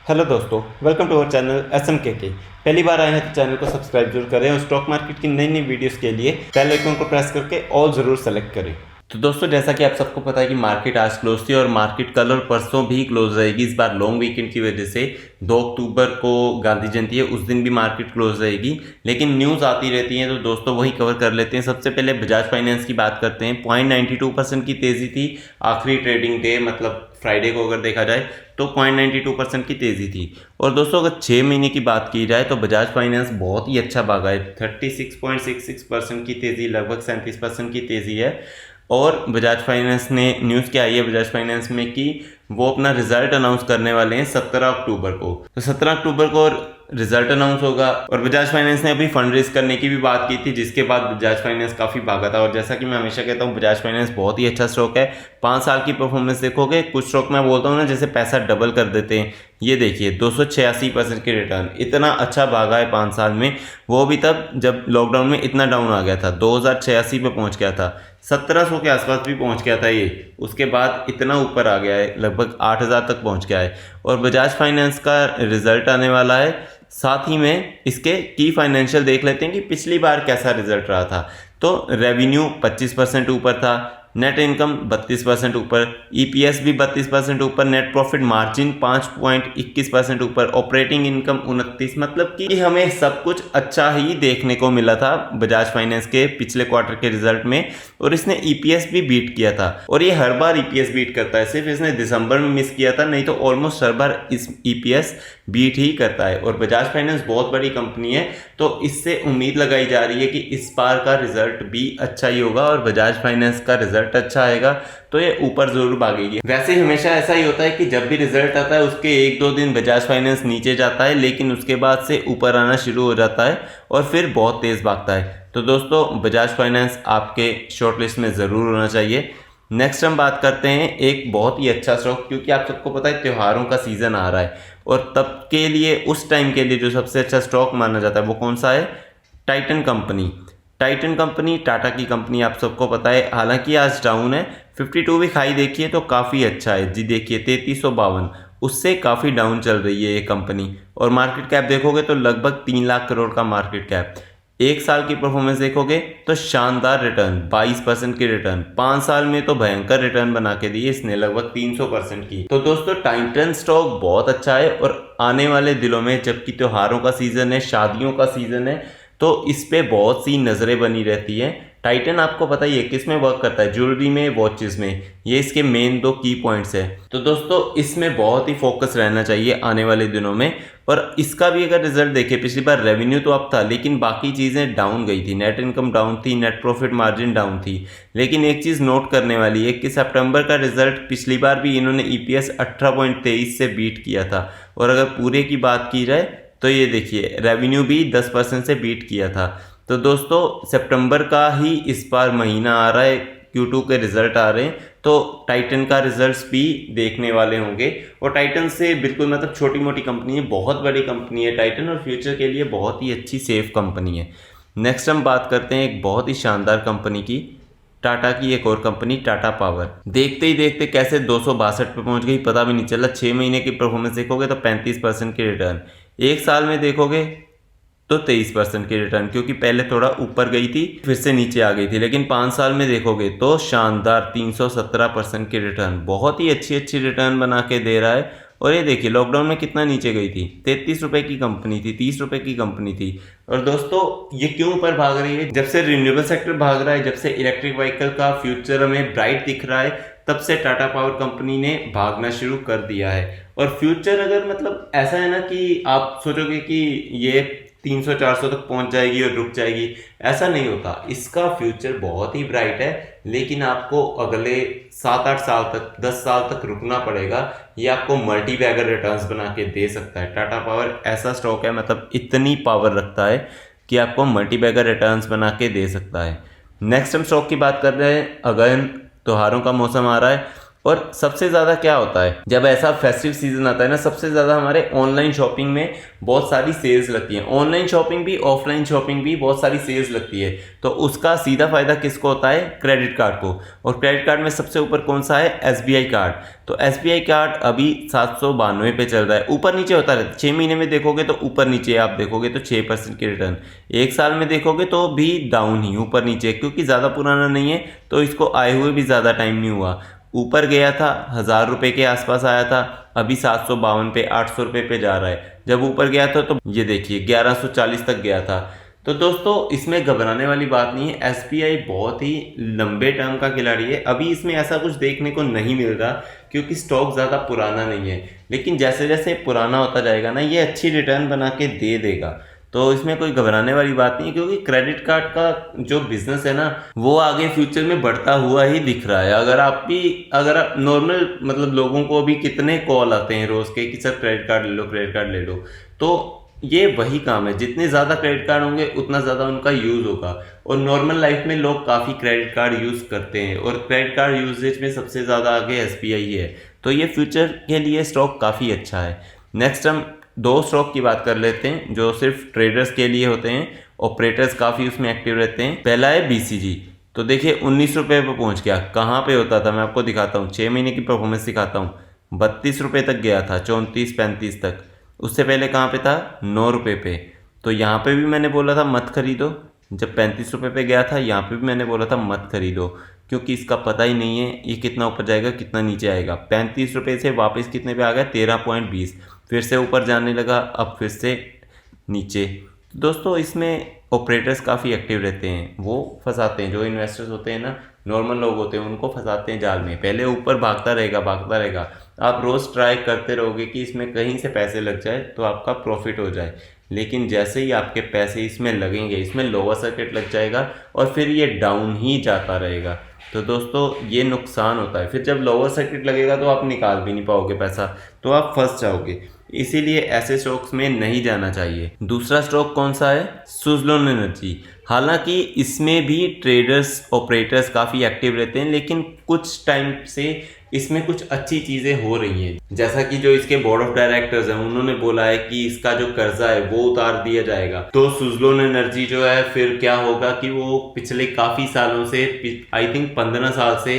Hello दोस्तों, welcome to our channel SMKK। पहली बार आए हैं तो चैनल को सब्सक्राइब जरूर करें और स्टॉक मार्केट की नई नई वीडियोस के लिए बेल आइकन को प्रेस करके ऑल ज़रूर सेलेक्ट करें। तो दोस्तों, जैसा कि आप सबको पता है कि मार्केट आज क्लोज थी और मार्केट कल और परसों भी क्लोज रहेगी। इस बार लॉन्ग वीकेंड की वजह से 2 अक्टूबर को गांधी जयंती है, उस दिन भी मार्केट क्लोज रहेगी। लेकिन न्यूज़ आती रहती हैं तो दोस्तों वही कवर कर लेते हैं। सबसे पहले बजाज फाइनेंस की बात करते हैं। 0.92% की तेज़ी थी आखिरी ट्रेडिंग डे, मतलब फ्राइडे को अगर देखा जाए तो 0.92% की तेज़ी थी। और दोस्तों अगर 6 महीने की बात की जाए तो बजाज फाइनेंस बहुत ही अच्छा भागा है। 36.66% की तेज़ी, लगभग 37% की तेज़ी है। और बजाज फाइनेंस ने न्यूज़ क्या आई है बजाज फाइनेंस में कि वो अपना रिजल्ट अनाउंस करने वाले हैं 17 अक्टूबर को। तो 17 अक्टूबर को रिजल्ट अनाउंस होगा। और बजाज फाइनेंस ने अभी फंड रेज करने की भी बात की थी, जिसके बाद बजाज फाइनेंस काफ़ी भागा था। और जैसा कि मैं हमेशा कहता हूँ, बजाज फाइनेंस बहुत ही अच्छा स्टॉक है। 5 साल की परफॉर्मेंस देखोगे, कुछ स्टॉक मैं बोलता हूँ ना जैसे पैसा डबल कर देते हैं। ये देखिए 286% के रिटर्न, इतना अच्छा भागा है 5 साल में। वो भी तब जब लॉकडाउन में इतना डाउन आ गया था, 2086 पे पहुंच गया था, 1700 के आसपास भी पहुंच गया था ये। उसके बाद इतना ऊपर आ गया है, लगभग 8000 तक पहुंच गया है। और बजाज फाइनेंस का रिजल्ट आने वाला है। साथ ही में इसके की फाइनेंशियल देख लेते हैं कि पिछली बार कैसा रिजल्ट रहा था। तो रेवेन्यू 25% ऊपर था, नेट इनकम 32% ऊपर, ईपीएस भी 32% ऊपर, नेट प्रॉफिट मार्जिन 5.21% ऊपर, ऑपरेटिंग इनकम 29, मतलब कि हमें सब कुछ अच्छा ही देखने को मिला था बजाज फाइनेंस के पिछले क्वार्टर के रिजल्ट में। और इसने ईपीएस भी बीट किया था, और ये हर बार ईपीएस बीट करता है, सिर्फ इसने दिसंबर में मिस किया था, नहीं तो ऑलमोस्ट हर बार इस ईपीएस बीट ही करता है। और बजाज फाइनेंस बहुत बड़ी कंपनी है, तो इससे उम्मीद लगाई जा रही है कि इस बार का रिजल्ट भी अच्छा ही होगा और बजाज फाइनेंस का रिजल्ट अच्छा आएगा तो ये ऊपर जरूर भागेगी। वैसे हमेशा ऐसा ही होता है कि जब भी रिजल्ट आता है उसके 1-2 दिन बजाज फाइनेंस नीचे जाता है, लेकिन उसके बाद से ऊपर आना शुरू हो जाता है और फिर बहुत तेज भागता है। तो दोस्तों, बजाज फाइनेंस आपके शॉर्ट लिस्ट में ज़रूर होना चाहिए। नेक्स्ट हम बात करते हैं एक बहुत ही अच्छा स्टॉक, क्योंकि आप सबको पता है त्योहारों का सीज़न आ रहा है और तब के लिए, उस टाइम के लिए जो सबसे अच्छा स्टॉक माना जाता है वो कौन सा है? Titan company. Titan company Tata की कंपनी, आप सबको पता है। हालांकि आज डाउन है, 52 भी खाई देखिए तो काफ़ी अच्छा है जी। देखिए 3352, उससे काफ़ी डाउन चल रही है ये कंपनी। और मार्केट कैप देखोगे तो लगभग 3 लाख करोड़ का मार्केट कैप। 1 साल की परफॉर्मेंस देखोगे तो शानदार रिटर्न, 22% की रिटर्न। 5 साल में तो भयंकर रिटर्न बना के दी इसने, लगभग 300% की। तो दोस्तों, टाइटन स्टॉक बहुत अच्छा है। और आने वाले दिनों में, जबकि त्योहारों का सीज़न है, शादियों का सीज़न है, तो इस पे बहुत सी नज़रें बनी रहती हैं। टाइटन आपको पता ही है किस में वर्क करता है, ज्वेलरी में, वॉचेस में। ये इसके मेन 2 की पॉइंट्स है। तो दोस्तों, इसमें बहुत ही फोकस रहना चाहिए आने वाले दिनों में। और इसका भी अगर रिजल्ट देखें, पिछली बार रेवेन्यू तो अप था, लेकिन बाकी चीज़ें डाउन गई थी। नेट इनकम डाउन थी, नेट प्रॉफिट मार्जिन डाउन थी। लेकिन एक चीज़ नोट करने वाली है कि सितंबर का रिजल्ट पिछली बार भी इन्होंने ईपीएस 18.23 से बीट किया था। और अगर पूरे की बात की जाए तो ये देखिए रेवेन्यू भी 10% से बीट किया था। तो दोस्तों, सितंबर का ही इस बार महीना आ रहा है, Q2 के रिजल्ट आ रहे हैं, तो टाइटन का रिजल्ट्स भी देखने वाले होंगे। और टाइटन से बिल्कुल, मतलब छोटी मोटी कंपनी है, बहुत बड़ी कंपनी है टाइटन, और फ्यूचर के लिए बहुत ही अच्छी सेफ कंपनी है। नेक्स्ट हम बात करते हैं एक बहुत ही शानदार कंपनी की, टाटा की एक और कंपनी, टाटा पावर। देखते ही देखते कैसे 262 पे पहुंच गई, पता भी नहीं चला। 6 महीने की परफॉर्मेंस देखोगे तो 35% की रिटर्न, 1 साल में देखोगे तो 23% की रिटर्न, क्योंकि पहले थोड़ा ऊपर गई थी फिर से नीचे आ गई थी। लेकिन 5 साल में देखोगे तो शानदार 317% की रिटर्न, बहुत ही अच्छी रिटर्न बना के दे रहा है। और ये देखिए लॉकडाउन में कितना नीचे गई थी, 33 रुपए की कंपनी थी, 30 रुपए की कंपनी थी। और दोस्तों, ये क्यों ऊपर भाग रही है? जब से रिन्यूएबल सेक्टर भाग रहा है, जब से इलेक्ट्रिक व्हीकल का फ्यूचर हमें ब्राइट दिख रहा है, तब से टाटा पावर कंपनी ने भागना शुरू कर दिया है। और फ्यूचर अगर, मतलब ऐसा है ना कि आप सोचोगे कि ये 300-400 तक पहुंच जाएगी और रुक जाएगी, ऐसा नहीं होता। इसका फ्यूचर बहुत ही ब्राइट है, लेकिन आपको अगले 7-8 साल तक, 10 साल तक रुकना पड़ेगा। ये आपको मल्टी बैगर रिटर्न्स बना के दे सकता है। टाटा पावर ऐसा स्टॉक है, मतलब इतनी पावर रखता है कि आपको मल्टी बैगर रिटर्न्स बना के दे सकता है। नेक्स्ट हम स्टॉक की बात कर रहे हैं। अगेन त्योहारों का मौसम आ रहा है, और सबसे ज़्यादा क्या होता है जब ऐसा फेस्टिव सीजन आता है ना, सबसे ज़्यादा हमारे ऑनलाइन शॉपिंग में बहुत सारी सेल्स लगती हैं। ऑनलाइन शॉपिंग भी, ऑफलाइन शॉपिंग भी बहुत सारी सेल्स लगती है। तो उसका सीधा फायदा किसको होता है? क्रेडिट कार्ड को। और क्रेडिट कार्ड में सबसे ऊपर कौन सा है? SBI card. तो SBI कार्ड अभी 792 पे चल रहा है, ऊपर नीचे होता रहता है। 6 महीने में देखोगे तो ऊपर नीचे आप देखोगे तो 6% की रिटर्न, 1 साल में देखोगे तो भी डाउन ही, ऊपर नीचे, क्योंकि ज़्यादा पुराना नहीं है तो इसको आए हुए भी ज़्यादा टाइम नहीं हुआ। ऊपर गया था 1000 रुपये के आसपास आया था, अभी 752 पे, 800 रुपये पे जा रहा है। जब ऊपर गया था तो ये देखिए 1140 तक गया था। तो दोस्तों इसमें घबराने वाली बात नहीं है। SBI बहुत ही लंबे टर्म का खिलाड़ी है। अभी इसमें ऐसा कुछ देखने को नहीं मिल रहा क्योंकि स्टॉक ज़्यादा पुराना नहीं है, लेकिन जैसे जैसे पुराना होता जाएगा ना, ये अच्छी रिटर्न बना के दे देगा। तो इसमें कोई घबराने वाली बात नहीं है, क्योंकि क्रेडिट कार्ड का जो बिजनेस है ना, वो आगे फ्यूचर में बढ़ता हुआ ही दिख रहा है। अगर आप नॉर्मल मतलब लोगों को अभी कितने कॉल आते हैं रोज के कि सर क्रेडिट कार्ड ले लो, क्रेडिट कार्ड ले लो, तो ये वही काम है। जितने ज़्यादा क्रेडिट कार्ड होंगे उतना ज़्यादा उनका यूज़ होगा। और नॉर्मल लाइफ में लोग काफ़ी क्रेडिट कार्ड यूज़ करते हैं और क्रेडिट कार्ड यूजेज में सबसे ज़्यादा आगे SBI है। तो ये फ्यूचर के लिए स्टॉक काफ़ी अच्छा है। नेक्स्ट हम 2 स्टॉक की बात कर लेते हैं जो सिर्फ ट्रेडर्स के लिए होते हैं, ऑपरेटर्स काफ़ी उसमें एक्टिव रहते हैं। पहला है BCG। तो देखिए 19 रुपये पर पहुंच गया। कहाँ पे होता था मैं आपको दिखाता हूँ, 6 महीने की परफॉर्मेंस दिखाता हूँ। 32 रुपये तक गया था, 34-35 तक। उससे पहले कहाँ पे था? 9 रुपये पे। तो यहाँ पे भी मैंने बोला था मत खरीदो। जब 35 रुपये पे गया था यहाँ पे भी मैंने बोला था मत खरीदो, क्योंकि इसका पता ही नहीं है ये कितना ऊपर जाएगा कितना नीचे आएगा। 35 रुपये से वापस कितने पे आ गया? 13.20। फिर से ऊपर जाने लगा, अब फिर से नीचे। दोस्तों इसमें ऑपरेटर्स काफ़ी एक्टिव रहते हैं, वो फंसाते हैं जो इन्वेस्टर्स होते हैं ना, नॉर्मल लोग होते हैं, उनको फंसाते हैं जाल में। पहले ऊपर भागता रहेगा। आप रोज़ ट्राई करते रहोगे कि इसमें कहीं से पैसे लग जाए तो आपका प्रॉफिट हो जाए, लेकिन जैसे ही आपके पैसे इसमें लगेंगे, इसमें लोअर सर्किट लग जाएगा और फिर ये डाउन ही जाता रहेगा। तो दोस्तों ये नुकसान होता है। फिर जब लोअर सर्किट लगेगा तो आप निकाल भी नहीं पाओगे पैसा, तो आप फंस जाओगे। इसीलिए ऐसे स्टॉक्स में नहीं जाना चाहिए। दूसरा स्टॉक कौन सा है? सुज़लोन एनर्जी। हालांकि इसमें भी ट्रेडर्स, ऑपरेटर्स काफ़ी एक्टिव रहते हैं, लेकिन कुछ टाइम से इसमें कुछ अच्छी चीज़ें हो रही हैं। जैसा कि जो इसके बोर्ड ऑफ डायरेक्टर्स हैं उन्होंने बोला है कि इसका जो कर्जा है वो उतार दिया जाएगा। तो सुज़लोन एनर्जी जो है फिर क्या होगा कि वो पिछले काफ़ी सालों से, आई थिंक 15 साल से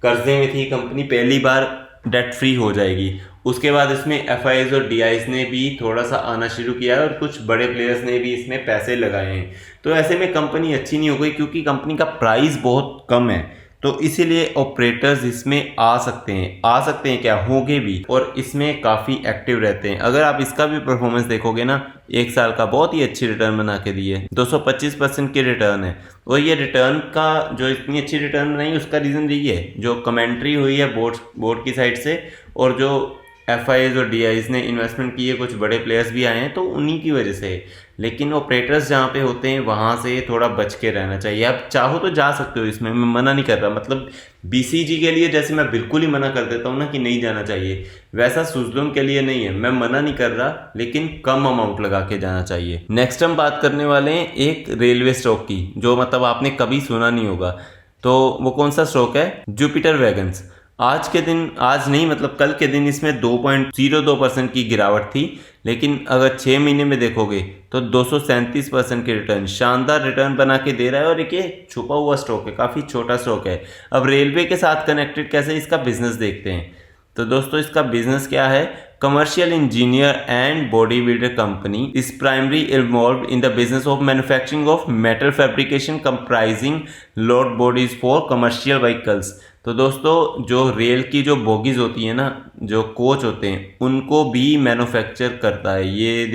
कर्जे में थी कंपनी, पहली बार डेट फ्री हो जाएगी। उसके बाद इसमें FIIs और DIs ने भी थोड़ा सा आना शुरू किया है और कुछ बड़े प्लेयर्स ने भी इसमें पैसे लगाए हैं। तो ऐसे में कंपनी अच्छी नहीं हो गई क्योंकि कंपनी का प्राइस बहुत कम है। तो इसीलिए ऑपरेटर्स इसमें आ सकते हैं क्या, होंगे भी, और इसमें काफ़ी एक्टिव रहते हैं। अगर आप इसका भी परफॉर्मेंस देखोगे ना, 1 साल का बहुत ही अच्छी रिटर्न बना के दी है, 225% की रिटर्न है। और ये रिटर्न का जो इतनी अच्छी रिटर्न बनाई उसका रीज़न यही है, जो कमेंट्री हुई है बोर्ड की साइड से, और जो FIIs और DIs ने इन्वेस्टमेंट की है, कुछ बड़े प्लेयर्स भी आए हैं, तो उन्हीं की वजह से। लेकिन ऑपरेटर्स जहाँ पे होते हैं वहाँ से थोड़ा बच के रहना चाहिए। आप चाहो तो जा सकते हो इसमें, मैं मना नहीं कर रहा। मतलब BCG के लिए जैसे मैं बिल्कुल ही मना कर देता हूँ ना कि नहीं जाना चाहिए, वैसा सुज़लोन के लिए नहीं है। मैं मना नहीं कर रहा, लेकिन कम अमाउंट लगा के जाना चाहिए। नेक्स्ट हम बात करने वाले हैं एक रेलवे स्टॉक की, जो मतलब आपने कभी सुना नहीं होगा। तो वो कौन सा स्टॉक है? Jupiter wagons. आज के दिन, आज नहीं मतलब कल के दिन, इसमें 2.02% की गिरावट थी, लेकिन अगर 6 महीने में देखोगे तो 237% की रिटर्न, शानदार रिटर्न बना के दे रहा है। और एक छुपा हुआ स्टॉक है, काफ़ी छोटा स्टॉक है। अब रेलवे के साथ कनेक्टेड कैसे इसका बिजनेस देखते हैं। तो दोस्तों इसका बिजनेस क्या है? Commercial engineer and body builder company is primary involve in the business of manufacturing of metal fabrication comprising load bodies for commercial vehicles. तो दोस्तों जो रेल की जो बोगीज होती है ना, जो कोच होते हैं, उनको भी मैन्युफैक्चर करता है। ये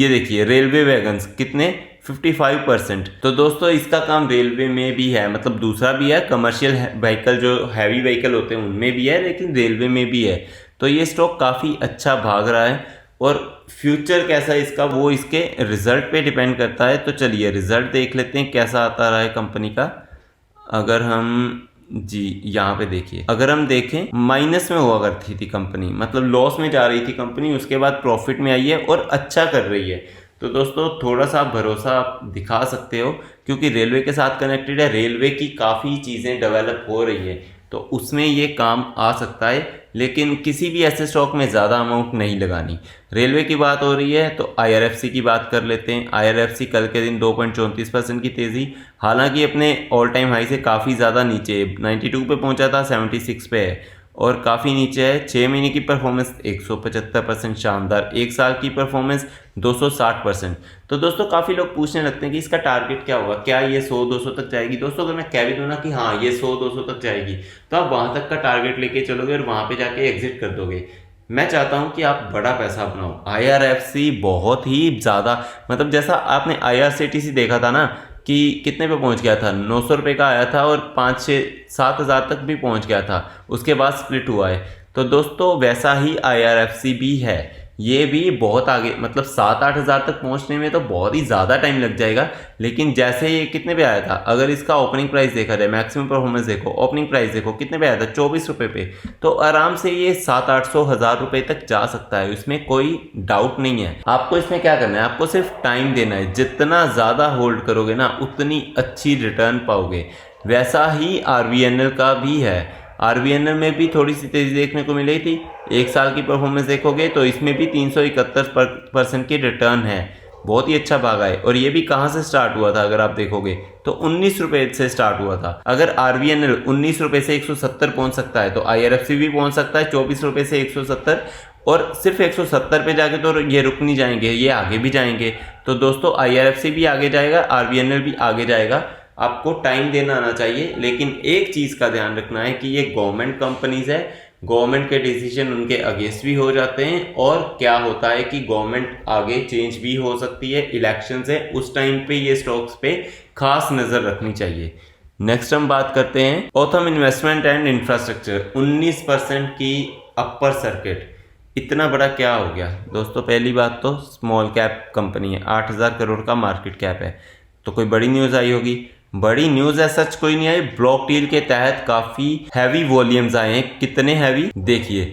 देखिए रेलवे वैगन्स कितने? 55%। तो दोस्तों इसका काम रेलवे में भी है, मतलब दूसरा भी है, कमर्शियल व्हीकल जो हैवी व्हीकल होते हैं उनमें भी है, लेकिन रेलवे में भी है। तो ये स्टॉक काफ़ी अच्छा भाग रहा है। और फ्यूचर कैसा है इसका, वो इसके रिजल्ट पे डिपेंड करता है। तो चलिए रिजल्ट देख लेते हैं कैसा आता रहा है कंपनी का। अगर हम यहाँ पे देखिए, अगर हम देखें माइनस में हुआ करती थी कंपनी, मतलब लॉस में जा रही थी कंपनी, उसके बाद प्रॉफिट में आई है और अच्छा कर रही है। तो दोस्तों थोड़ा सा भरोसा आप दिखा सकते हो, क्योंकि रेलवे के साथ कनेक्टेड है, रेलवे की काफ़ी चीज़ें डेवलप हो रही है, तो उसमें ये काम आ सकता है। लेकिन किसी भी ऐसे स्टॉक में ज़्यादा अमाउंट नहीं लगानी। रेलवे की बात हो रही है तो IRFC की बात कर लेते हैं। IRFC कल के दिन 2.34% की तेज़ी, हालांकि अपने ऑल टाइम हाई से काफ़ी ज़्यादा नीचे 92 पे पहुंचा था, 76 पे है और काफ़ी नीचे है। 6 महीने की परफॉर्मेंस 175% शानदार, 1 साल की परफॉर्मेंस 260%। तो दोस्तों काफ़ी लोग पूछने लगते हैं कि इसका टारगेट क्या होगा, क्या ये 100-200 तक जाएगी। दोस्तों अगर मैं कह भी दूँ ना कि हाँ ये 100-200 तक जाएगी, तो आप वहाँ तक का टारगेट लेके चलोगे और वहाँ पे जाके एग्जिट कर दोगे। मैं चाहता हूँ कि आप बड़ा पैसा बनाओ। IRFC बहुत ही ज़्यादा, मतलब जैसा आपने IRCTC देखा था ना कि कितने पे पहुंच गया था, 900 रुपये का आया था और 5-6-7 हज़ार तक भी पहुंच गया था, उसके बाद स्प्लिट हुआ है। तो दोस्तों वैसा ही IRFC भी है, ये भी बहुत आगे, मतलब 7-8 हज़ार तक पहुंचने में तो बहुत ही ज़्यादा टाइम लग जाएगा। लेकिन जैसे ये कितने पे आया था, अगर इसका ओपनिंग प्राइस देखा जाए, मैक्सिमम परफॉर्मेंस देखो, ओपनिंग प्राइस देखो कितने पे आया था, 24 रुपये पे, तो आराम से ये 700-800 हज़ार रुपये तक जा सकता है, इसमें कोई डाउट नहीं है। आपको इसमें क्या करना है, आपको सिर्फ टाइम देना है। जितना ज़्यादा होल्ड करोगे ना उतनी अच्छी रिटर्न पाओगे। वैसा ही RVNL का भी है। RVNL में भी थोड़ी सी तेज़ी देखने को मिली थी। 1 साल की परफॉर्मेंस देखोगे तो इसमें भी 371% की रिटर्न है, बहुत ही अच्छा भागा है। और ये भी कहाँ से स्टार्ट हुआ था अगर आप देखोगे तो 19 रुपये से स्टार्ट हुआ था। अगर RVNL 19 रुपये से 170 पहुँच सकता है तो IRFC भी पहुँच सकता है 24 रुपये से 170, और सिर्फ 170 पे जाके तो ये रुक नहीं जाएंगे, ये आगे भी जाएंगे। तो दोस्तों IRFC भी आगे जाएगा, RVNL भी आगे जाएगा। आपको टाइम देना आना चाहिए, लेकिन एक चीज़ का ध्यान रखना है कि ये गवर्नमेंट कंपनीज है, गवर्नमेंट के डिसीजन उनके अगेंस्ट भी हो जाते हैं। और क्या होता है कि गवर्नमेंट आगे चेंज भी हो सकती है, इलेक्शन है, उस टाइम पे ये स्टॉक्स पे खास नज़र रखनी चाहिए। नेक्स्ट हम बात करते हैं ओथम इन्वेस्टमेंट एंड इंफ्रास्ट्रक्चर, 19% की अपर सर्किट। इतना बड़ा क्या हो गया दोस्तों? पहली बात तो स्मॉल कैप कंपनी है, 8,000 करोड़ का मार्केट कैप है, तो कोई बड़ी न्यूज़ आई होगी। बड़ी न्यूज़ है सच कोई नहीं आई। ब्लॉक डील के तहत काफ़ी हैवी वॉल्यूम्स आए हैं। कितने हैवी देखिए,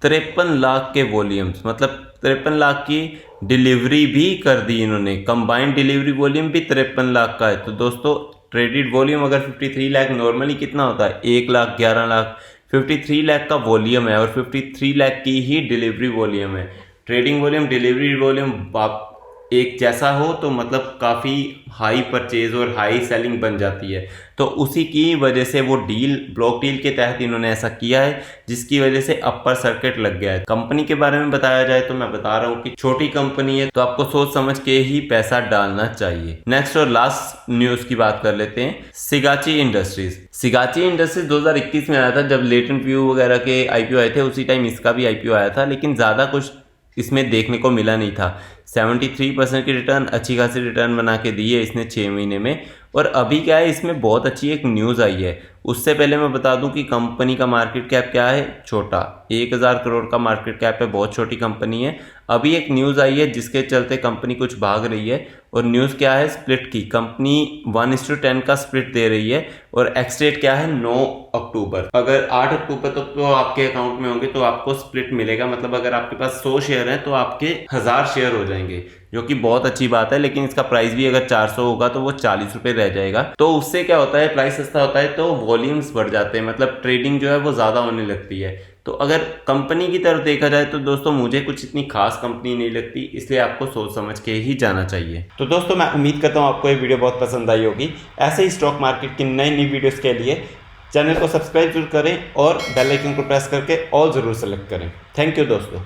53 लाख के वॉल्यूम्स, मतलब 53 लाख की डिलीवरी भी कर दी इन्होंने। कंबाइंड डिलीवरी वॉल्यूम भी 53 लाख का है। तो दोस्तों ट्रेडेड वॉल्यूम अगर 53 लाख नॉर्मली कितना होता है, 1 लाख 11 लाख, 53 लाख का वॉल्यूम है और 53 लाख की ही डिलीवरी वॉल्यूम है। ट्रेडिंग वॉल्यूम डिलीवरी वॉल्यूम एक जैसा हो तो मतलब काफ़ी हाई परचेज और हाई सेलिंग बन जाती है। तो उसी की वजह से वो डील, ब्लॉक डील के तहत इन्होंने ऐसा किया है, जिसकी वजह से अपर सर्किट लग गया है। कंपनी के बारे में बताया जाए तो मैं बता रहा हूँ कि छोटी कंपनी है, तो आपको सोच समझ के ही पैसा डालना चाहिए। नेक्स्ट और लास्ट न्यूज़ की बात कर लेते हैं, सिगाची इंडस्ट्रीज। सिगाची इंडस्ट्रीज 2021 में आया था, जब लेटेंट व्यू वगैरह के IPO आए थे, उसी टाइम इसका भी IPO आया था, लेकिन ज़्यादा कुछ इसमें देखने को मिला नहीं था। 73% की रिटर्न, अच्छी खासी रिटर्न बना के दी है इसने 6 महीने में। और अभी क्या है, इसमें बहुत अच्छी एक न्यूज़ आई है। उससे पहले मैं बता दूं कि कंपनी का मार्केट कैप क्या है, छोटा, 1,000 करोड़ का मार्केट कैप है, बहुत छोटी कंपनी है। अभी एक न्यूज़ आई है जिसके चलते कंपनी कुछ भाग रही है, और न्यूज़ क्या है, स्प्लिट की। कंपनी 1:10 का स्प्लिट दे रही है, और एक्स डेट क्या है, 9 अक्टूबर। अगर 8 अक्टूबर तक तो आपके अकाउंट में होंगे तो आपको स्प्लिट मिलेगा। मतलब अगर आपके पास 100 शेयर हैं तो आपके 1000 शेयर हो जाएंगे, जो कि बहुत अच्छी बात है। लेकिन इसका प्राइस भी अगर 400 होगा तो वो 40 रुपये रह जाएगा। तो उससे क्या होता है, प्राइस सस्ता होता है तो वॉल्यूम्स बढ़ जाते हैं, मतलब ट्रेडिंग जो है वो ज़्यादा होने लगती है। तो अगर कंपनी की तरफ देखा जाए तो दोस्तों मुझे कुछ इतनी खास कंपनी नहीं लगती, इसलिए आपको सोच समझ के ही जाना चाहिए। तो दोस्तों मैं उम्मीद करता हूँ आपको ये वीडियो बहुत पसंद आई होगी। ऐसे ही स्टॉक मार्केट की नई नई वीडियोस के लिए चैनल को सब्सक्राइब जरूर करें और बेल आइकन को प्रेस करके ऑल ज़रूर सेलेक्ट करें। थैंक यू दोस्तों।